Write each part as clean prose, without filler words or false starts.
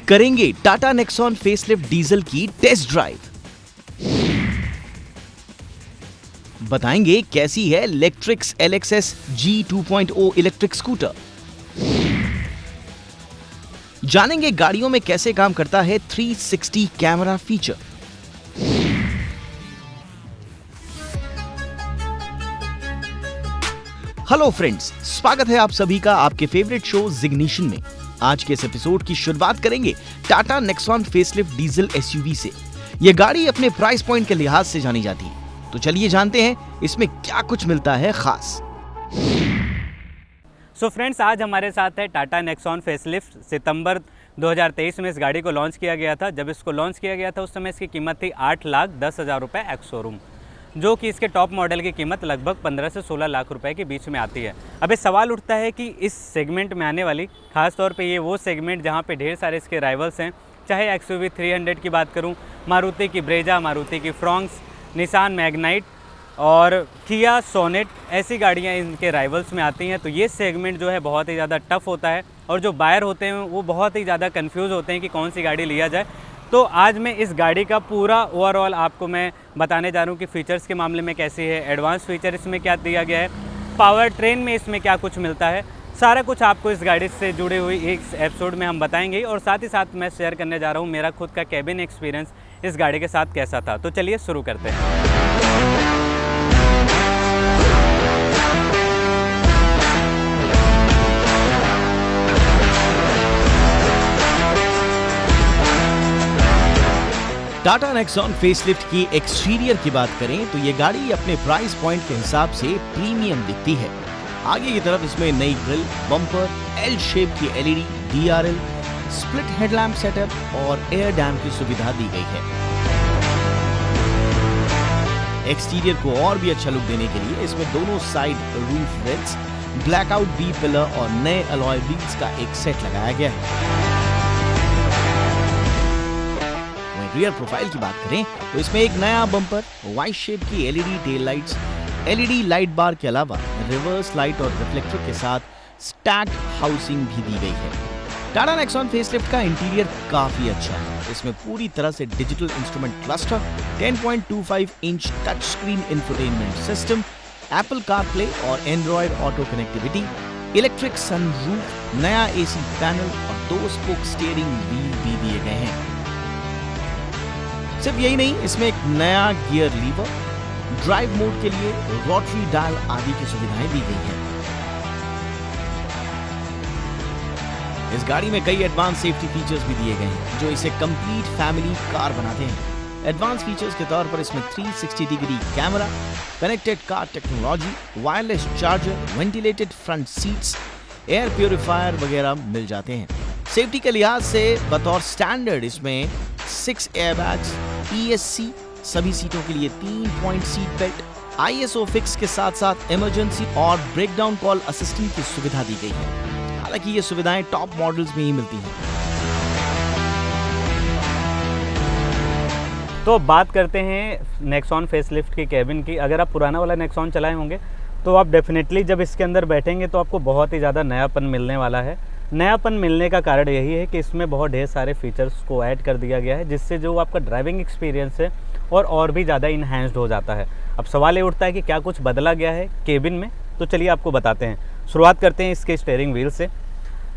करेंगे Tata Nexon facelift diesel की test drive. बताएंगे कैसी है electrics LXS G 2.0 electric scooter. जानेंगे गाड़ियों में कैसे काम करता है 360 कैमरा फीचर। हेलो फ्रेंड्स, स्वागत है आप सभी का आपके फेवरेट शो जिग्निशन में। आज के इस एपिसोड की शुरुआत करेंगे Tata Nexon facelift diesel SUV से। यह गाड़ी अपने प्राइस पॉइंट के लिहाज से जानी जाती है, तो चलिए जानते हैं इसमें क्या कुछ मिलता है खास। सो फ्रेंड्स, आज हमारे साथ है टाटा नेक्सॉन फेसलिफ्ट। सितंबर 2023 में इस गाड़ी को लॉन्च किया गया था। जब इसको लॉन्च किया गया था उस समय इसकी कीमत थी 8,10,000 रुपये एक्स शोरूम, जो कि इसके टॉप मॉडल की कीमत लगभग 15 से 16 लाख रुपए के बीच में आती है। अब इस सवाल उठता है कि इस सेगमेंट में आने वाली, खास तौर पे ये वो सेगमेंट जहाँ पे ढेर सारे इसके राइवल्स हैं, चाहे XUV 300 की बात करूँ, मारुति की ब्रेजा, मारुति की फ्रॉन्क्स, निसान मैग्नाइट और किया सोनेट, ऐसी गाड़ियाँ इनके राइवल्स में आती हैं। तो ये सेगमेंट जो है बहुत ही ज़्यादा टफ होता है और जो बायर होते हैं वो बहुत ही ज़्यादा कन्फ्यूज़ होते हैं कि कौन सी गाड़ी लिया जाए। तो आज मैं इस गाड़ी का पूरा ओवरऑल आपको मैं बताने जा रहा हूँ कि फ़ीचर्स के मामले में कैसी है, एडवांस फीचर इसमें क्या दिया गया है, पावर ट्रेन में इसमें क्या कुछ मिलता है, सारा कुछ आपको इस गाड़ी से जुड़ी हुई इस एपिसोड में हम बताएंगे। और साथ ही साथ मैं शेयर करने जा रहा हूँ मेरा खुद का कैबिन एक्सपीरियंस इस गाड़ी के साथ कैसा था। तो चलिए शुरू करते हैं। टाटा नेक्सॉन फेसलिफ्ट की एक्सटीरियर की बात करें तो ये गाड़ी अपने प्राइस पॉइंट के हिसाब से प्रीमियम दिखती है। आगे की तरफ इसमें नई ग्रिल, बम्पर, L शेप की LED, DRL, split headlamp setup और एयर डैम की सुविधा दी गई है। एक्सटीरियर को और भी अच्छा लुक देने के लिए इसमें दोनों side roof rails, blackout B pillar और नए अलॉय व्हील्स का एक सेट लगाया गया है। रियर प्रोफाइल की बात करें तो इसमें एक नया बम्पर, वाइट शेप की LED tail lights, LED light bar के अलावा रिवर्स लाइट और रिफ्लेक्टर के साथ स्टैक्ड हाउसिंग भी दी गई है। टाटा नेक्सॉन फेसलिफ्ट का इंटीरियर काफी अच्छा है। इसमें पूरी तरह से digital instrument cluster, 10.25 inch touch screen infotainment system, Apple CarPlay और Android auto connectivity, electric sunroof, नया AC पैनल और 2 स्पोक स्टीयरिंग व्हील भी दिए गए हैं। सिर्फ यही नहीं, इसमें एक नया गियर लीवर, ड्राइव मोड के लिए रोटरी डायल आदि की सुविधाएं दी गई हैं। इस गाड़ी में कई एडवांस सेफ्टी फीचर्स भी दिए गए हैं जो इसे कंप्लीट फैमिली कार बनाते हैं। एडवांस फीचर्स के तौर पर इसमें 360 degree camera, connected car technology, wireless charger, ventilated front seats, air purifier वगैरह मिल जाते हैं। सेफ्टी के लिहाज से बतौर स्टैंडर्ड इसमें 6 एयरबैग्स, ESC, सभी सीटों के लिए 3 point seat belt, ISO fix के साथ साथ इमरजेंसी और ब्रेकडाउन कॉल असिस्टेंट की सुविधा दी गई है। हालांकि ये सुविधाएं टॉप मॉडल्स में ही मिलती हैं। तो बात करते हैं नेक्सॉन फेसलिफ्ट की कैबिन की। अगर आप पुराना वाला नेक्सॉन चलाए होंगे तो आप डेफिनेटली जब इसके अंदर बैठेंगे तो आपको बहुत ही ज़्यादा नयापन मिलने वाला है। नयापन मिलने का कारण यही है कि इसमें बहुत ढेर सारे फीचर्स को ऐड कर दिया गया है, जिससे जो आपका ड्राइविंग एक्सपीरियंस है और भी ज़्यादा इन्हांस्ड हो जाता है। अब सवाल ये उठता है कि क्या कुछ बदला गया है केबिन में, तो चलिए आपको बताते हैं। शुरुआत करते हैं इसके स्टीयरिंग व्हील से।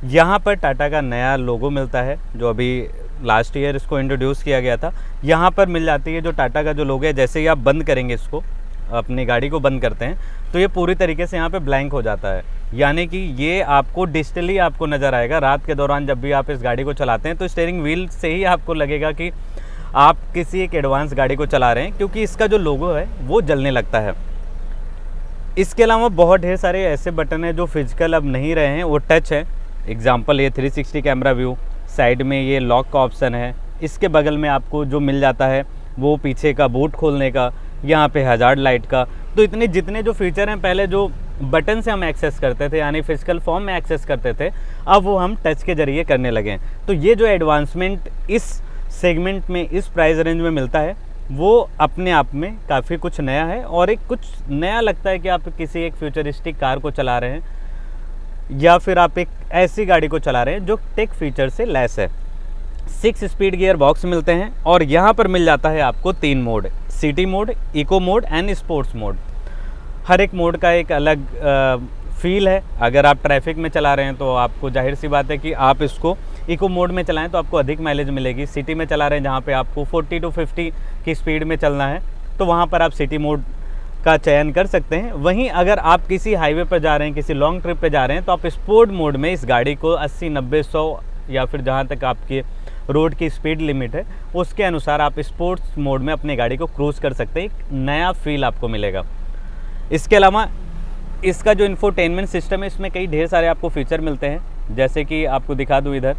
यहाँ पर टाटा का नया लोगो मिलता है, जो अभी लास्ट ईयर इसको इंट्रोड्यूस किया गया था। यहाँ पर मिल जाती है जो टाटा का जो लोगो है। जैसे ही आप बंद करेंगे, इसको अपनी गाड़ी को बंद करते हैं तो ये पूरी तरीके से यहाँ पे ब्लैंक हो जाता है, यानी कि ये आपको डिजिटली आपको नज़र आएगा। रात के दौरान जब भी आप इस गाड़ी को चलाते हैं तो स्टीयरिंग व्हील से ही आपको लगेगा कि आप किसी एक एडवांस गाड़ी को चला रहे हैं, क्योंकि इसका जो लोगो है वो जलने लगता है। इसके अलावा बहुत ढेर सारे ऐसे बटन हैं जो फिजिकल अब नहीं रहे हैं, वो टच है। एग्जाम्पल ये 360 कैमरा व्यू, साइड में ये लॉक का ऑप्शन है। इसके बगल में आपको जो मिल जाता है वो पीछे का बूट खोलने का, यहाँ पे हजार्ड लाइट का। तो इतने जितने जो फीचर हैं पहले जो बटन से हम एक्सेस करते थे, यानी फिजिकल फॉर्म में एक्सेस करते थे, अब वो हम टच के जरिए करने लगे। तो ये जो एडवांसमेंट इस सेगमेंट में, इस प्राइस रेंज में मिलता है, वो अपने आप में काफ़ी कुछ नया है और एक कुछ नया लगता है कि आप किसी एक फ्यूचरिस्टिक कार को चला रहे हैं या फिर आप एक ऐसी गाड़ी को चला रहे हैं जो टेक फीचर से लैस है। 6 स्पीड गियर बॉक्स मिलते हैं और यहाँ पर मिल जाता है आपको 3 mode, city mode, eco mode and sports mode. हर एक मोड का एक अलग फील है। अगर आप ट्रैफिक में चला रहे हैं तो आपको जाहिर सी बात है कि आप इसको इको मोड में चलाएं तो आपको अधिक माइलेज मिलेगी। सिटी में चला रहे हैं जहाँ पे आपको 40 to 50 की स्पीड में चलना है तो वहाँ पर आप सिटी मोड का चयन कर सकते हैं। वहीं अगर आप किसी हाईवे पर जा रहे हैं, किसी लॉन्ग ट्रिप पे जा रहे हैं तो आप स्पोर्ट मोड में इस गाड़ी को 80, 90, 100 या फिर जहाँ तक आपके रोड की स्पीड लिमिट है उसके अनुसार आप स्पोर्ट्स मोड में अपनी गाड़ी को क्रूज़ कर सकते हैं। एक नया फील आपको मिलेगा। इसके अलावा इसका जो इंफोटेनमेंट सिस्टम है इसमें कई ढेर सारे आपको फीचर मिलते हैं, जैसे कि आपको दिखा दूँ इधर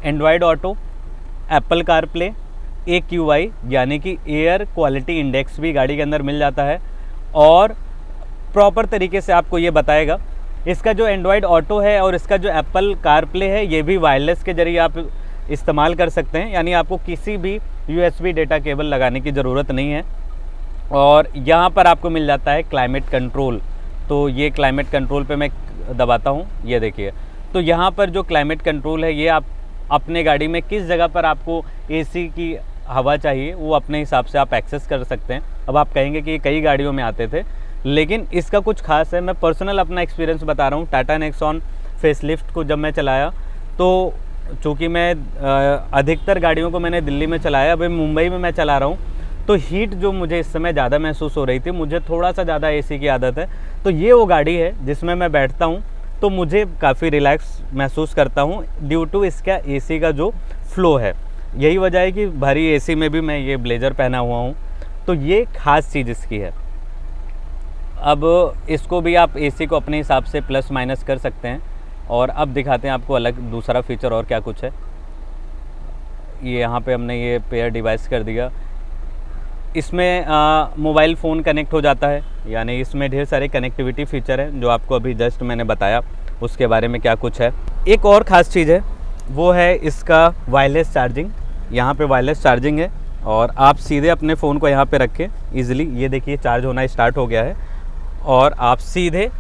Android auto, Apple CarPlay, AQI यानी कि एयर क्वालिटी इंडेक्स भी गाड़ी के अंदर मिल जाता है और प्रॉपर तरीके से आपको ये बताएगा। इसका जो एंड्रॉयड ऑटो है और इसका जो एप्पल कारप्ले है ये भी वायरलेस के जरिए आप इस्तेमाल कर सकते हैं, यानी आपको किसी भी USB डेटा केबल लगाने की ज़रूरत नहीं है। और यहाँ पर आपको मिल जाता है क्लाइमेट कंट्रोल। तो ये क्लाइमेट कंट्रोल पे मैं दबाता हूँ, ये देखिए। तो यहाँ पर जो क्लाइमेट कंट्रोल है ये आप अपने गाड़ी में किस जगह पर आपको AC की हवा चाहिए वो अपने हिसाब से आप एक्सेस कर सकते हैं। अब आप कहेंगे कि ये कई गाड़ियों में आते थे, लेकिन इसका कुछ खास है। मैं पर्सनल अपना एक्सपीरियंस बता रहा हूँ। टाटा नेक्सॉन फेसलिफ्ट को जब मैं चलाया तो चूँकि मैं अधिकतर गाड़ियों को मैंने दिल्ली में चलाया, अभी मुंबई में मैं चला रहा हूँ, तो हीट जो मुझे इस समय ज़्यादा महसूस हो रही थी, मुझे थोड़ा सा ज़्यादा AC की आदत है। तो ये वो गाड़ी है जिसमें मैं बैठता हूँ तो मुझे काफ़ी रिलैक्स महसूस करता हूँ ड्यू टू इसका AC का जो फ्लो है। यही वजह है कि भारी AC में भी मैं ये ब्लेज़र पहना हुआ हूँ। तो ये खास चीज़ इसकी है। अब इसको भी आप AC को अपने हिसाब से प्लस माइनस कर सकते हैं। और अब दिखाते हैं आपको अलग दूसरा फीचर और क्या कुछ है। ये यहाँ पे हमने ये पेयर डिवाइस कर दिया। इसमें मोबाइल फ़ोन कनेक्ट हो जाता है, यानी इसमें ढेर सारे कनेक्टिविटी फ़ीचर हैं जो आपको अभी जस्ट मैंने बताया उसके बारे में क्या कुछ है। एक और ख़ास चीज़ है वो है इसका वायरलेस चार्जिंग। यहाँ पे वायरलेस चार्जिंग है और आप सीधे अपने फ़ोन को यहाँ पे रखें ईज़िली, ये देखिए चार्ज होना स्टार्ट हो गया है और आप सीधे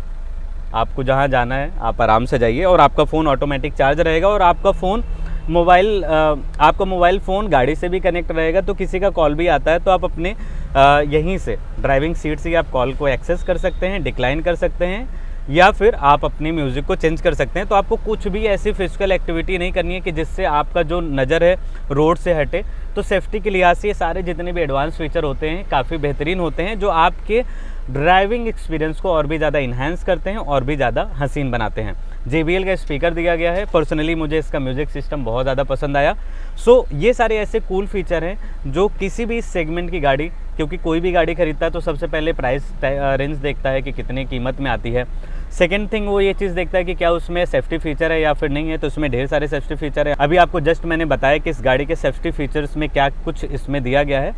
आपको जहाँ जाना है आप आराम से जाइए और आपका फ़ोन ऑटोमेटिक चार्ज रहेगा और आपका मोबाइल फ़ोन गाड़ी से भी कनेक्ट रहेगा। तो किसी का कॉल भी आता है तो आप अपने यहीं से ड्राइविंग सीट से आप कॉल को एक्सेस कर सकते हैं, डिक्लाइन कर सकते हैं या फिर आप अपनी म्यूज़िक को चेंज कर सकते हैं। तो आपको कुछ भी ऐसी फिजिकल एक्टिविटी नहीं करनी है कि जिससे आपका जो नज़र है रोड से हटे। तो सेफ्टी के लिहाज से ये सारे जितने भी एडवांस फीचर होते हैं काफ़ी बेहतरीन होते हैं जो आपके ड्राइविंग एक्सपीरियंस को और भी ज़्यादा इन्हांस करते हैं और भी ज़्यादा हसीन बनाते हैं। JBL का स्पीकर दिया गया है। पर्सनली मुझे इसका म्यूज़िक सिस्टम बहुत ज़्यादा पसंद आया। सो ये सारे ऐसे कूल फीचर हैं जो किसी भी सेगमेंट की गाड़ी, क्योंकि कोई भी गाड़ी खरीदता है तो सबसे पहले प्राइस रेंज देखता है कि कितनी कीमत में आती है। सेकेंड थिंग वो ये चीज़ देखता है कि क्या उसमें सेफ्टी फीचर है या फिर नहीं है। तो उसमें ढेर सारे सेफ्टी फीचर है। अभी आपको जस्ट मैंने बताया कि इस गाड़ी के सेफ्टी फीचर्स में क्या कुछ इसमें दिया गया है।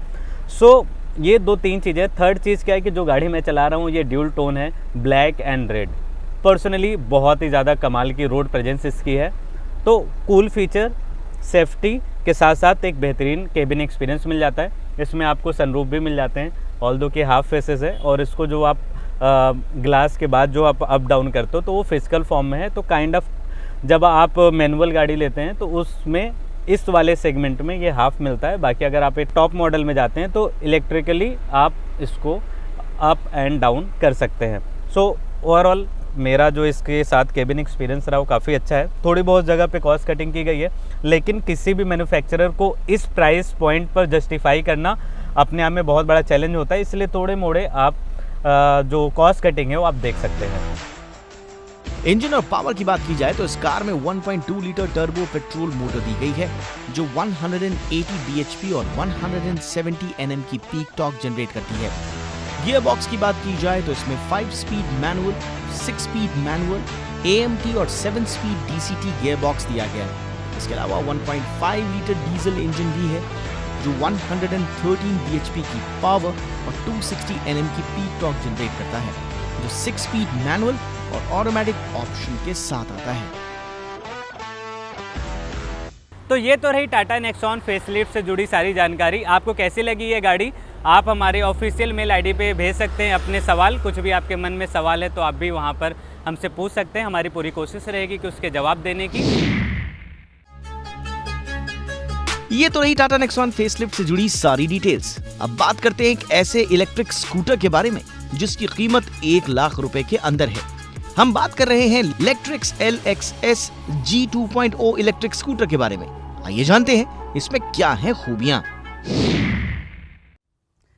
सो ये 2-3 चीज़ें। थर्ड चीज़ क्या है कि जो गाड़ी मैं चला रहा हूँ ये ड्यूल टोन है, ब्लैक एंड रेड। पर्सनली बहुत ही ज़्यादा कमाल की रोड प्रेजेंस इसकी है। तो कूल फीचर, सेफ्टी के साथ साथ एक बेहतरीन केबिन एक्सपीरियंस मिल जाता है। इसमें आपको सनरूफ भी मिल जाते हैं, ऑल्दो के हाफ फेसेस है और इसको जो आप ग्लास के बाद जो आप अप डाउन करते हो तो वो फिजिकल फॉर्म में है। तो काइंड ऑफ जब आप मैनुअल गाड़ी लेते हैं तो उसमें इस वाले सेगमेंट में ये हाफ मिलता है। बाकी अगर आप एक टॉप मॉडल में जाते हैं तो इलेक्ट्रिकली आप इसको अप एंड डाउन कर सकते हैं। सो ओवरऑल मेरा जो इसके साथ केबिन एक्सपीरियंस रहा वो काफ़ी अच्छा है। थोड़ी बहुत जगह पे कॉस्ट कटिंग की गई है, लेकिन किसी भी मैन्युफैक्चरर को इस प्राइस पॉइंट पर जस्टिफाई करना अपने आप में बहुत बड़ा चैलेंज होता है। इसलिए थोड़े मोड़े आप जो कॉस्ट कटिंग है वो आप देख सकते हैं। इंजन और पावर की बात की जाए तो इस कार में 1.2 लीटर टर्बो पेट्रोल मोटर दी गई है जो 180 bhp और 170 Nm की पीक टॉर्क जनरेट करती है। गियर बॉक्स की बात की जाए तो इसमें 5 speed manual, 6 speed manual, AMT और 7 स्पीड DCT गियर बॉक्स दिया गया है। इसके अलावा 1.5 लीटर डीजल इंजन भी है जो 113 bhp की पावर और 260 Nm की पीक टॉर्क जनरेट करता है, जो 6 स्पीड मैनुअल और ऑटोमेटिक ऑप्शन के साथ आता है। तो ये तो रही टाटा नेक्सॉन फेसलिफ्ट से जुड़ी सारी जानकारी। आपको कैसी लगी ये गाड़ी? आप हमारे ऑफिशियल मेल आईडी पे भेज सकते हैं अपने सवाल। कुछ भी आपके मन में सवाल है तो आप भी वहाँ पर हमसे पूछ सकते हैं। हमारी पूरी कोशिश रहेगी कि उसके जवाब देने की। ये तो रही टाटा नेक्सॉन फेसलिफ्ट से जुड़ी सारी डिटेल्स। अब बात करते हैं एक ऐसे इलेक्ट्रिक स्कूटर के बारे में जिसकी कीमत 1 लाख रुपए के अंदर है। हम बात कर रहे हैं Lectrix LXS G 2.0 electric scooter के बारे में। आइए जानते हैं इसमें क्या है खूबियां।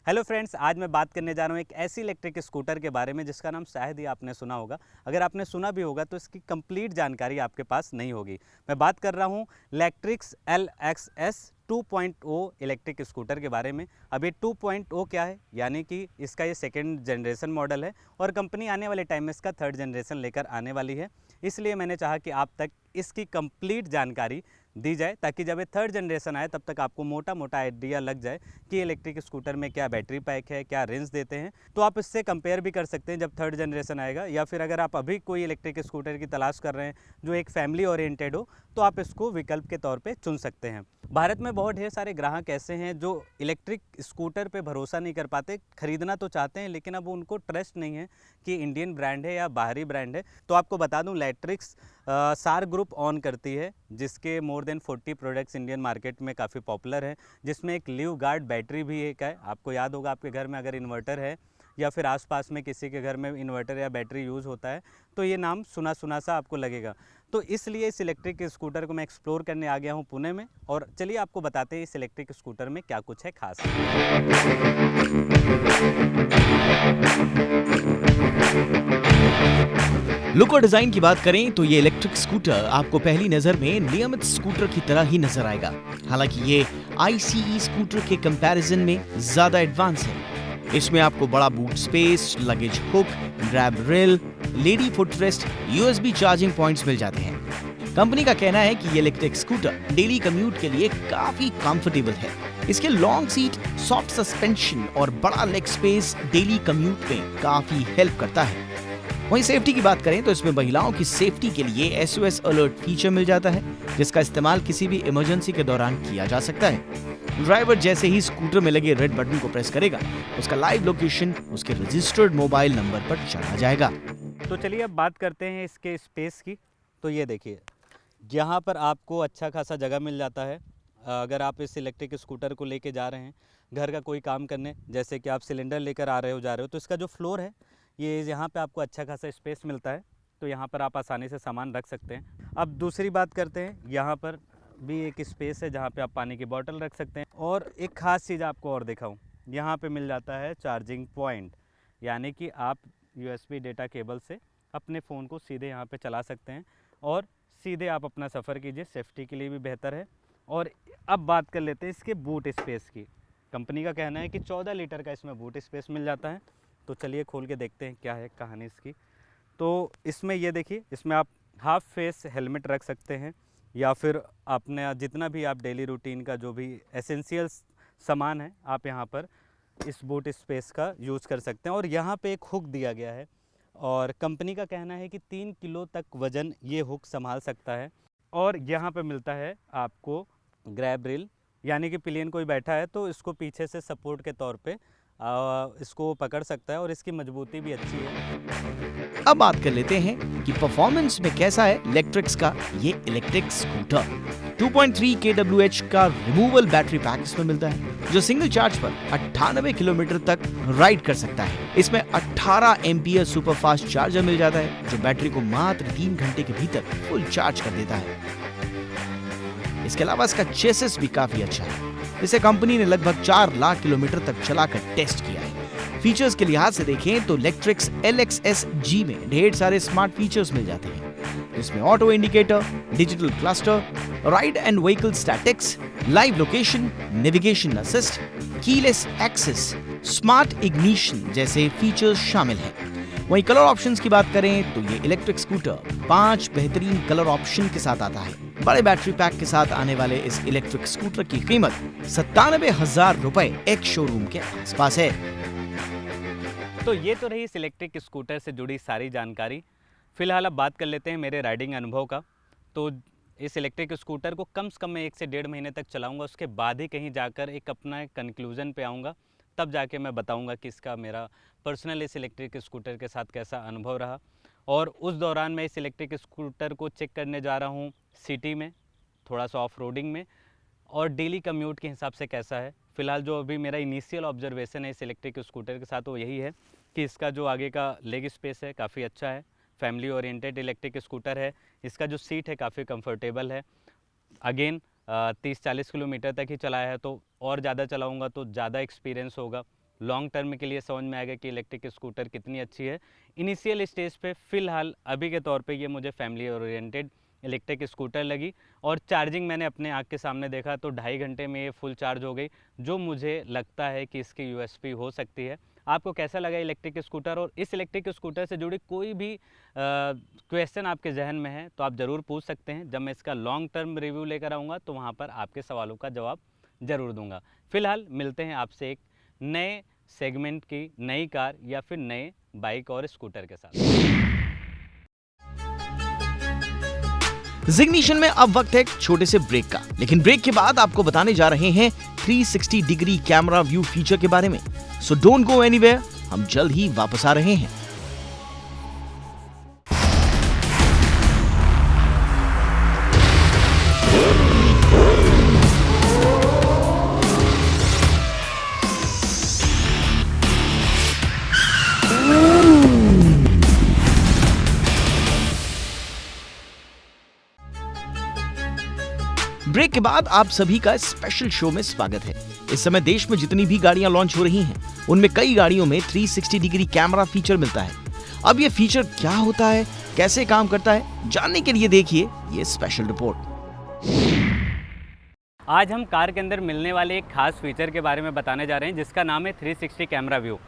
हेलो फ्रेंड्स, आज मैं बात करने जा रहा हूँ एक ऐसी इलेक्ट्रिक स्कूटर के बारे में जिसका नाम शायद ही आपने सुना होगा। अगर आपने सुना भी होगा तो इसकी कंप्लीट जानकारी आपके पास नहीं होगी। मैं बात कर रहा हूँ Lectrix LXS 2.0 इलेक्ट्रिक स्कूटर के बारे में। अब ये 2.0 क्या है, यानी कि इसका ये सेकेंड जनरेशन मॉडल है और कंपनी आने वाले टाइम में इसका थर्ड जनरेशन लेकर आने वाली है। इसलिए मैंने चाहा कि आप तक इसकी कंप्लीट जानकारी दी जाए ताकि जब ये थर्ड जनरेशन आए तब तक आपको मोटा मोटा आइडिया लग जाए कि इलेक्ट्रिक स्कूटर में क्या बैटरी पैक है, क्या रेंज देते हैं। तो आप इससे कंपेयर भी कर सकते हैं जब थर्ड जनरेशन आएगा, या फिर अगर आप अभी कोई इलेक्ट्रिक स्कूटर की तलाश कर रहे हैं जो एक फैमिली ओरिएंटेड हो तो आप इसको विकल्प के तौर पे चुन सकते हैं। भारत में बहुत ढेर सारे ग्राहक ऐसे हैं जो इलेक्ट्रिक स्कूटर पे भरोसा नहीं कर पाते, खरीदना तो चाहते हैं लेकिन अब उनको ट्रस्ट नहीं है कि इंडियन ब्रांड है या बाहरी ब्रांड है। तो आपको बता दूं, Lectrix सार ग्रुप ऑन करती है जिसके more than 40 products Indian market में काफ़ी पॉपुलर है, जिसमें एक लिव गार्ड बैटरी भी एक है। आपको याद होगा, आपके घर में अगर इन्वर्टर है या फिर आसपास में किसी के घर में इन्वर्टर या बैटरी यूज़ होता है तो ये नाम सुना सुना सा आपको लगेगा। तो इसलिए इस इलेक्ट्रिक स्कूटर को मैं एक्सप्लोर करने आ गया हूँ पुणे में, और चलिए आपको बताते हैं इस इलेक्ट्रिक स्कूटर में क्या कुछ है खास। लुक और डिजाइन की बात करें तो ये इलेक्ट्रिक स्कूटर आपको पहली नजर में नियमित स्कूटर की तरह ही नजर आएगा। हालांकि ये ICE स्कूटर के कंपैरिजन में ज्यादा एडवांस है। इसमें आपको बड़ा boot space, luggage hook, grab rail, lady footrest, USB charging points मिल जाते हैं। कंपनी का कहना है कि ये इलेक्ट्रिक स्कूटर डेली कम्यूट के लिए काफी कंफर्टेबल है। इसके लॉन्ग सीट, सॉफ्ट सस्पेंशन और बड़ा लेग स्पेस डेली कम्यूट में काफी हेल्प करता है। वहीं सेफ्टी की बात करें तो इसमें महिलाओं की सेफ्टी के लिए SOS अलर्ट फीचर मिल जाता है, जिसका इस्तेमाल किसी भी इमरजेंसी के दौरान किया जा सकता है। ड्राइवर जैसे ही स्कूटर में लगे रेड बटन को प्रेस करेगा, उसका लाइव लोकेशन उसके रजिस्टर्ड मोबाइल नंबर पर चला जाएगा। तो चलिए अब बात करते हैं इसके स्पेस की। तो ये देखिए, यहाँ पर आपको अच्छा खासा जगह मिल जाता है। अगर आप इस इलेक्ट्रिक स्कूटर को लेके जा रहे हैं घर का कोई काम करने, जैसे कि आप सिलेंडर लेकर आ रहे हो, जा रहे हो, तो इसका जो फ्लोर है ये यहाँ पे आपको अच्छा खासा स्पेस मिलता है। तो यहाँ पर आप आसानी से सामान रख सकते हैं। अब दूसरी बात करते हैं, यहाँ पर भी एक स्पेस है जहाँ पे आप पानी की बोतल रख सकते हैं। और एक ख़ास चीज़ आपको और दिखाऊं, यहाँ पे मिल जाता है चार्जिंग पॉइंट, यानी कि आप USB डेटा केबल से अपने फ़ोन को सीधे यहाँ पे चला सकते हैं और सीधे आप अपना सफ़र कीजिए। सेफ्टी के लिए भी बेहतर है। और अब बात कर लेते हैं इसके बूट स्पेस की। कंपनी का कहना है कि 14 लीटर का इसमें बूट स्पेस मिल जाता है। तो चलिए खोल के देखते हैं क्या है कहानी इसकी। तो इसमें ये देखिए, इसमें आप हाफ फेस हेलमेट रख सकते हैं, या फिर अपने जितना भी आप डेली रूटीन का जो भी एसेंशियल सामान है आप यहाँ पर इस बूट स्पेस का यूज़ कर सकते हैं। और यहाँ पे एक हुक दिया गया है और कंपनी का कहना है कि 3 किलो तक वज़न ये हुक संभाल सकता है। और यहाँ पे मिलता है आपको ग्रैब रेल, यानी कि पिलियन कोई बैठा है तो इसको पीछे से सपोर्ट के तौर पे इसको पकड़ सकता है, और इसकी मजबूती भी अच्छी है। अब बात कर लेते हैं कि परफॉर्मेंस में कैसा है Lectrix का ये इलेक्ट्रिक स्कूटर। 2.3 kWh का रिमूवल बैटरी पैक इसमें मिलता है, जो सिंगल चार्ज पर 98 किलोमीटर तक राइड कर सकता है। इसमें 18 एम्पियर सुपर फास्ट चार्जर मिल जाता है, जो बैटरी को मात्र 3 घंटे के भीतर फुल चार्ज कर देता है। इसके अलावा इसका चेसिस भी काफी अच्छा है। इसे कंपनी ने लगभग 4 लाख किलोमीटर तक चलाकर टेस्ट किया है। फीचर्स के लिहाज से देखें तो Lectrix LXS G में ढेर सारे स्मार्ट फीचर्स मिल जाते हैं। इसमें auto indicator, digital cluster, ride and vehicle statistics, live location, navigation assist, keyless access, smart ignition जैसे फीचर्स शामिल हैं। वहीं कलर ऑप्शंस की बात करें तो ये इलेक्ट्रिक स्कूटर 5 बेहतरीन कलर ऑप्शन के साथ आता है। बड़े बैटरी पैक के साथ आने वाले इस इलेक्ट्रिक स्कूटर की कीमत 97,000 रुपए एक शोरूम के आसपास है। तो ये तो रही इस इलेक्ट्रिक स्कूटर से जुड़ी सारी जानकारी। फिलहाल अब बात कर लेते हैं मेरे राइडिंग अनुभव का। तो इस इलेक्ट्रिक स्कूटर को कम से कम मैं 1 से 1.5 महीने तक चलाऊंगा, उसके बाद ही कहीं जाकर एक अपना कंक्लूजन पे आऊँगा, तब जाके मैं बताऊंगा कि इसका मेरा पर्सनल इस इलेक्ट्रिक स्कूटर के साथ कैसा अनुभव रहा। और उस दौरान मैं इस इलेक्ट्रिक स्कूटर को चेक करने जा रहा हूँ सिटी में, थोड़ा सा ऑफ रोडिंग में, और डेली कम्यूट के हिसाब से कैसा है। फ़िलहाल जो अभी मेरा इनिशियल ऑब्जर्वेशन है इस इलेक्ट्रिक स्कूटर के साथ वो यही है कि इसका जो आगे का लेग स्पेस है काफ़ी अच्छा है, फैमिली ओरिएंटेड इलेक्ट्रिक स्कूटर है। इसका जो सीट है काफ़ी कंफर्टेबल है। अगेन 30-40 किलोमीटर तक ही चलाया है, तो और ज़्यादा चलाऊँगा तो ज़्यादा एक्सपीरियंस होगा। लॉन्ग टर्म के लिए समझ में आएगा कि इलेक्ट्रिक स्कूटर कितनी अच्छी है। इनिशियल स्टेज पे फ़िलहाल अभी के तौर पे ये मुझे फैमिली ओरिएंटेड इलेक्ट्रिक स्कूटर लगी। और चार्जिंग मैंने अपने आँख के सामने देखा तो 2.5 घंटे में ये फुल चार्ज हो गई, जो मुझे लगता है कि इसकी यूएसपी हो सकती है। आपको कैसा लगा इलेक्ट्रिक स्कूटर, और इस इलेक्ट्रिक स्कूटर से जुड़ी कोई भी क्वेश्चन आपके जहन में है तो आप ज़रूर पूछ सकते हैं। जब मैं इसका लॉन्ग टर्म रिव्यू लेकर आऊँगा तो वहाँ पर आपके सवालों का जवाब ज़रूर दूंगा। फ़िलहाल मिलते हैं आपसे एक नए सेगमेंट की नई कार या फिर नए बाइक और स्कूटर के साथ। जिग्निशन में अब वक्त है एक छोटे से ब्रेक का, लेकिन ब्रेक के बाद आपको बताने जा रहे हैं 360 डिग्री कैमरा व्यू फीचर के बारे में। सो डोंट गो एनीवेयर, हम जल्द ही वापस आ रहे हैं। ब्रेक के बाद आप सभी का स्पेशल शो में स्वागत है। इस समय देश में जितनी भी गाड़ियां लॉन्च हो रही हैं, उनमें कई गाड़ियों में 360 डिग्री कैमरा फीचर मिलता है। अब ये फीचर क्या होता है, कैसे काम करता है, जानने के लिए देखिए ये स्पेशल रिपोर्ट। आज हम कार के अंदर मिलने वाले एक खास फीचर के बारे में बताने जा रहे हैं, जिसका नाम है 360 कैमरा व्यू।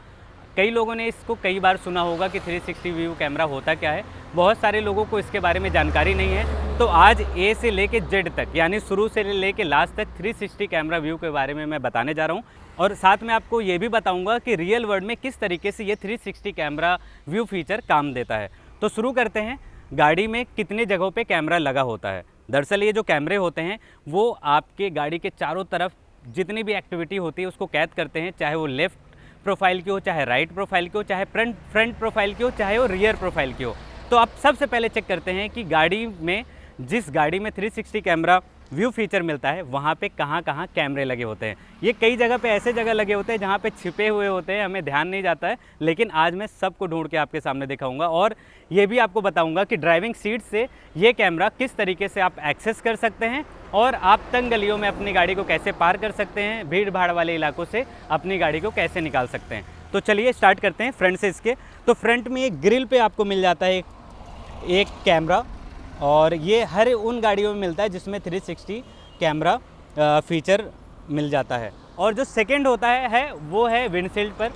कई लोगों ने इसको कई बार सुना होगा कि 360 व्यू कैमरा होता क्या है। बहुत सारे लोगों को इसके बारे में जानकारी नहीं है। तो आज ए से लेके जेड तक, यानी शुरू से लेके लास्ट तक 360 कैमरा व्यू के बारे में मैं बताने जा रहा हूँ। और साथ में आपको ये भी बताऊँगा कि रियल वर्ल्ड में किस तरीके से ये 360 कैमरा व्यू फीचर काम देता है। तो शुरू करते हैं, गाड़ी में कितने जगहों पे कैमरा लगा होता है। दरअसल ये जो कैमरे होते हैं वो आपके गाड़ी के चारों तरफ जितनी भी एक्टिविटी होती है उसको कैद करते हैं, चाहे वो लेफ़्ट प्रोफाइल की हो, चाहे राइट प्रोफाइल की हो, चाहे फ्रंट प्रोफाइल की हो, चाहे वो रियर प्रोफाइल की हो। तो आप सबसे पहले चेक करते हैं कि गाड़ी में, जिस गाड़ी में 360 कैमरा व्यू फीचर मिलता है वहाँ पे कहाँ कहाँ कैमरे लगे होते हैं। ये कई जगह पे ऐसे जगह लगे होते हैं जहाँ पे छिपे हुए होते हैं, हमें ध्यान नहीं जाता है, लेकिन आज मैं सबको ढूंढ के आपके सामने दिखाऊंगा। और ये भी आपको बताऊंगा कि ड्राइविंग सीट से ये कैमरा किस तरीके से आप एक्सेस कर सकते हैं और आप तंग गलियों में अपनी गाड़ी को कैसे पार कर सकते हैं, भीड़ भाड़ वाले इलाकों से अपनी गाड़ी को कैसे निकाल सकते हैं। तो चलिए स्टार्ट करते हैं फ्रंट से इसके। तो फ्रंट में एक ग्रिल पे आपको मिल जाता है एक कैमरा, और ये हर उन गाड़ियों में मिलता है जिसमें 360 कैमरा फीचर मिल जाता है। और जो सेकंड होता है वो है विंडशील्ड पर,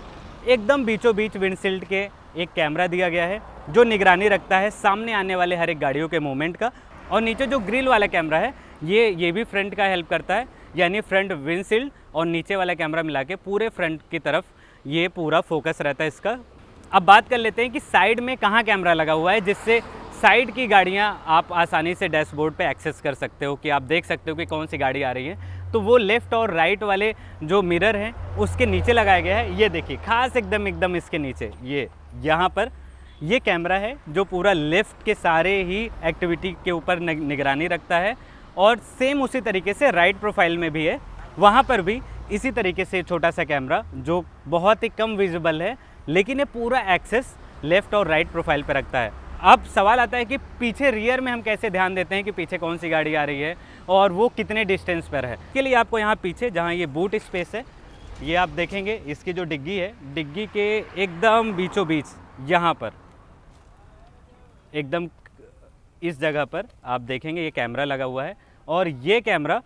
एकदम बीचों बीच विंडशील्ड के एक कैमरा दिया गया है जो निगरानी रखता है सामने आने वाले हर एक गाड़ियों के मूवमेंट का। और नीचे जो ग्रिल वाला कैमरा है ये भी फ्रंट का हेल्प करता है, यानी फ्रंट विंडशील्ड और नीचे वाला कैमरा मिला के पूरे फ्रंट की तरफ ये पूरा फोकस रहता है इसका। अब बात कर लेते हैं कि साइड में कहाँ कैमरा लगा हुआ है, जिससे साइड की गाड़ियाँ आप आसानी से डैशबोर्ड पे एक्सेस कर सकते हो कि आप देख सकते हो कि कौन सी गाड़ी आ रही है। तो वो लेफ़्ट और राइट वाले जो मिरर हैं उसके नीचे लगाया गया है। ये देखिए खास एकदम इसके नीचे ये यहाँ पर ये कैमरा है जो पूरा लेफ़्ट के सारे ही एक्टिविटी के ऊपर निगरानी रखता है। और सेम उसी तरीके से राइट प्रोफाइल में भी है, वहाँ पर भी इसी तरीके से छोटा सा कैमरा जो बहुत ही कम विजिबल है, लेकिन ये पूरा एक्सेस लेफ़्ट और राइट प्रोफाइल पर रखता है। अब सवाल आता है कि पीछे रियर में हम कैसे ध्यान देते हैं कि पीछे कौन सी गाड़ी आ रही है और वो कितने डिस्टेंस पर है। इसके लिए आपको यहाँ पीछे जहाँ ये बूट स्पेस है, ये आप देखेंगे इसकी जो डिग्गी है, डिग्गी के एकदम बीचों बीच यहाँ पर एकदम इस जगह पर आप देखेंगे ये कैमरा लगा हुआ है। और ये कैमरा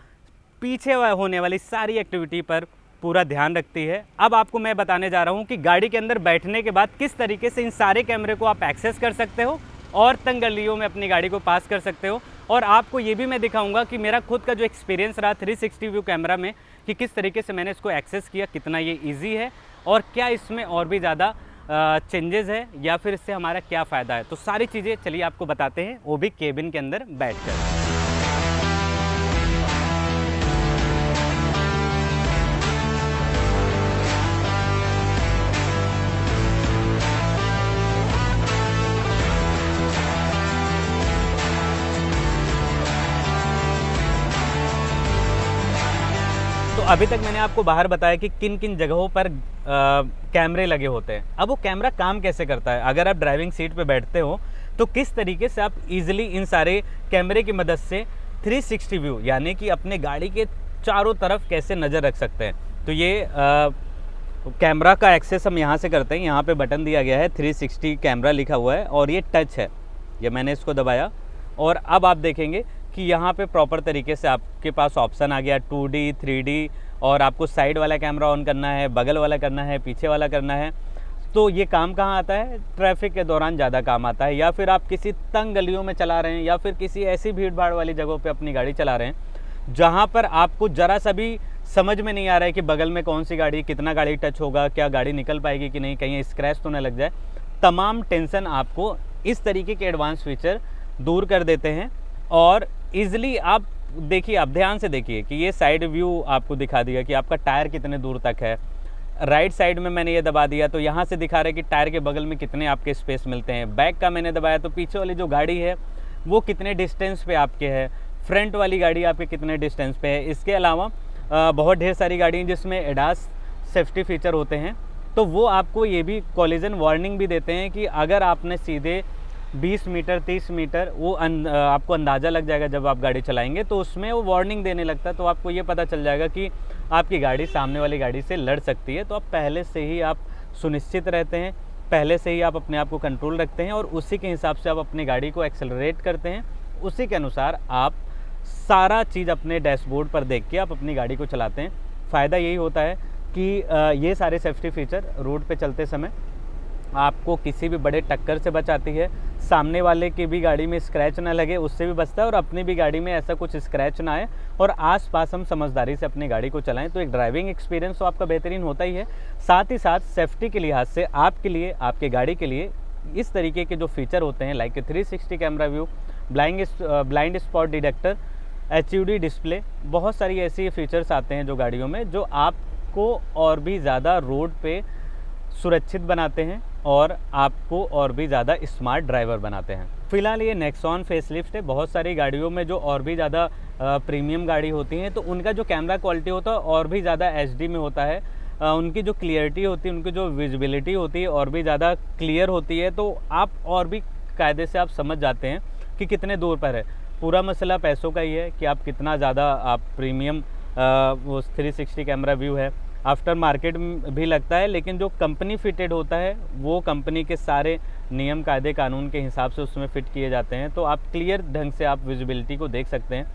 पीछे होने वाली सारी एक्टिविटी पर पूरा ध्यान रखती है। अब आपको मैं बताने जा रहा हूँ कि गाड़ी के अंदर बैठने के बाद किस तरीके से इन सारे कैमरे को आप एक्सेस कर सकते हो और तंग गलियों में अपनी गाड़ी को पास कर सकते हो। और आपको ये भी मैं दिखाऊंगा कि मेरा खुद का जो एक्सपीरियंस रहा 360 व्यू कैमरा में, कि किस तरीके से मैंने इसको एक्सेस किया, कितना ये ईजी है और क्या इसमें और भी ज़्यादा चेंजेस है या फिर इससे हमारा क्या फ़ायदा है। तो सारी चीज़ें चलिए आपको बताते हैं, वो भी केबिन के अंदर बैठकर। अभी तक मैंने आपको बाहर बताया कि किन किन जगहों पर कैमरे लगे होते हैं। अब वो कैमरा काम कैसे करता है, अगर आप ड्राइविंग सीट पे बैठते हो तो किस तरीके से आप इजीली इन सारे कैमरे की मदद से 360 व्यू यानी कि अपने गाड़ी के चारों तरफ कैसे नज़र रख सकते हैं। तो ये कैमरा का एक्सेस हम यहाँ से करते हैं। यहाँ पे बटन दिया गया है, 360 कैमरा लिखा हुआ है और ये टच है। ये मैंने इसको दबाया और अब आप देखेंगे कि यहाँ पे प्रॉपर तरीके से आपके पास ऑप्शन आ गया 2D 3D, और आपको साइड वाला कैमरा ऑन करना है, बगल वाला करना है, पीछे वाला करना है। तो ये काम कहाँ आता है, ट्रैफिक के दौरान ज़्यादा काम आता है, या फिर आप किसी तंग गलियों में चला रहे हैं या फिर किसी ऐसी भीड़ भाड़ वाली जगहों पे अपनी गाड़ी चला रहे हैं जहाँ पर आपको ज़रा सा भी समझ में नहीं आ रहा है कि बगल में कौन सी गाड़ी, कितना गाड़ी टच होगा, क्या गाड़ी निकल पाएगी कि नहीं, कहीं स्क्रैच तो न लग जाए। तमाम टेंशन आपको इस तरीके के एडवांस फीचर दूर कर देते हैं। और ईज़िली आप देखिए, आप ध्यान से देखिए कि ये साइड व्यू आपको दिखा दिया कि आपका टायर कितने दूर तक है। राइट साइड में मैंने ये दबा दिया तो यहाँ से दिखा रहा है कि टायर के बगल में कितने आपके स्पेस मिलते हैं। बैक का मैंने दबाया तो पीछे वाली जो गाड़ी है वो कितने डिस्टेंस पे आपके है, फ्रंट वाली गाड़ी आपके कितने डिस्टेंस पे है। इसके अलावा बहुत ढेर सारी गाड़ी हैं जिसमें एडास सेफ्टी फीचर होते हैं, तो वो आपको ये भी कॉलिजन वार्निंग भी देते हैं कि अगर आपने सीधे 20 मीटर 30 मीटर वो आपको अंदाज़ा लग जाएगा जब आप गाड़ी चलाएंगे, तो उसमें वो वार्निंग देने लगता है। तो आपको ये पता चल जाएगा कि आपकी गाड़ी सामने वाली गाड़ी से लड़ सकती है। तो आप पहले से ही आप सुनिश्चित रहते हैं, पहले से ही आप अपने आप को कंट्रोल रखते हैं और उसी के हिसाब से आप अपनी गाड़ी को एक्सेलरेट करते हैं। उसी के अनुसार आप सारा चीज़ अपने डैशबोर्ड पर देख के आप अपनी गाड़ी को चलाते हैं। फ़ायदा यही होता है कि ये सारे सेफ्टी फीचर रोड पे चलते समय आपको किसी भी बड़े टक्कर से बचाती है, सामने वाले की भी गाड़ी में स्क्रैच ना लगे उससे भी बचता है, और अपनी भी गाड़ी में ऐसा कुछ स्क्रैच ना आए, और आसपास हम समझदारी से अपनी गाड़ी को चलाएं। तो एक ड्राइविंग एक्सपीरियंस तो आपका बेहतरीन होता ही है, साथ ही साथ सेफ्टी के लिहाज से आपके लिए, आपके गाड़ी के लिए इस तरीके के जो फीचर होते हैं like 360 camera view, blind spot detector, HUD display, बहुत सारी ऐसी फीचर्स आते हैं जो गाड़ियों में जो आपको और भी ज़्यादा रोड पे सुरक्षित बनाते हैं और आपको और भी ज़्यादा स्मार्ट ड्राइवर बनाते हैं। फ़िलहाल ये नेक्सॉन फेसलिफ्ट है। बहुत सारी गाड़ियों में जो और भी ज़्यादा प्रीमियम गाड़ी होती हैं तो उनका जो कैमरा क्वालिटी होता है और भी ज़्यादा HD में होता है, उनकी जो क्लियरिटी होती है, उनकी जो विजिबिलिटी होती है और भी ज़्यादा क्लियर होती है। तो आप और भी कायदे से आप समझ जाते हैं कि कितने दूर पर है। पूरा मसला पैसों का ही है कि आप कितना ज़्यादा आप प्रीमियम वो 360 कैमरा व्यू है, आफ्टर मार्केट भी लगता है, लेकिन जो कंपनी फिटेड होता है वो कंपनी के सारे नियम कायदे कानून के हिसाब से उसमें फ़िट किए जाते हैं। तो आप क्लियर ढंग से आप विजिबिलिटी को देख सकते हैं।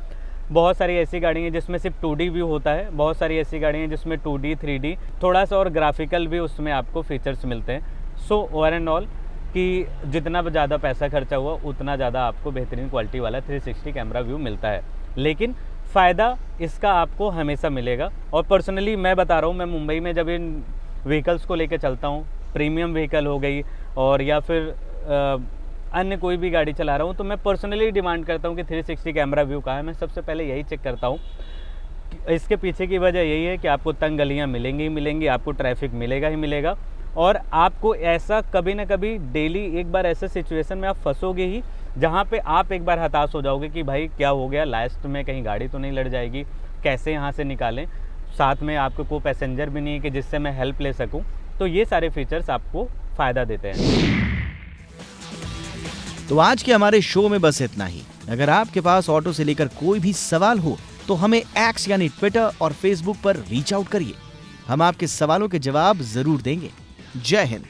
बहुत सारी ऐसी गाड़ी हैं जिसमें सिर्फ 2D व्यू होता है, बहुत सारी ऐसी गाड़ी हैं जिसमें 2D 3D थोड़ा सा और ग्राफिकल भी उसमें आपको फीचर्स मिलते हैं। सो ओवर एंड ऑल कि जितना ज़्यादा पैसा खर्चा हुआ उतना ज़्यादा आपको बेहतरीन क्वालिटी वाला 360 कैमरा व्यू मिलता है, लेकिन फ़ायदा इसका आपको हमेशा मिलेगा। और पर्सनली मैं बता रहा हूँ, मैं मुंबई में जब इन व्हीकल्स को लेकर चलता हूँ, प्रीमियम व्हीकल हो गई और या फिर अन्य कोई भी गाड़ी चला रहा हूँ, तो मैं पर्सनली डिमांड करता हूँ कि 360 कैमरा व्यू कहाँ है। मैं सबसे पहले यही चेक करता हूँ। इसके पीछे की वजह यही है कि आपको तंग गलियाँ मिलेंगी ही मिलेंगी, आपको ट्रैफिक मिलेगा ही मिलेगा, और आपको ऐसा कभी ना कभी डेली एक बार ऐसे सिचुएशन में आप फंसोगे ही जहाँ पे आप एक बार हताश हो जाओगे कि भाई क्या हो गया, लास्ट में कहीं गाड़ी तो नहीं लड़ जाएगी, कैसे यहाँ से निकालें, साथ में आपको कोई पैसेंजर भी नहीं है कि जिससे मैं हेल्प ले सकूँ। तो ये सारे फीचर्स आपको फ़ायदा देते हैं। तो आज के हमारे शो में बस इतना ही। अगर आपके पास ऑटो से लेकर कोई भी सवाल हो तो हमें एक्स यानी ट्विटर और फेसबुक पर रीच आउट करिए, हम आपके सवालों के जवाब जरूर देंगे। जय हिंद।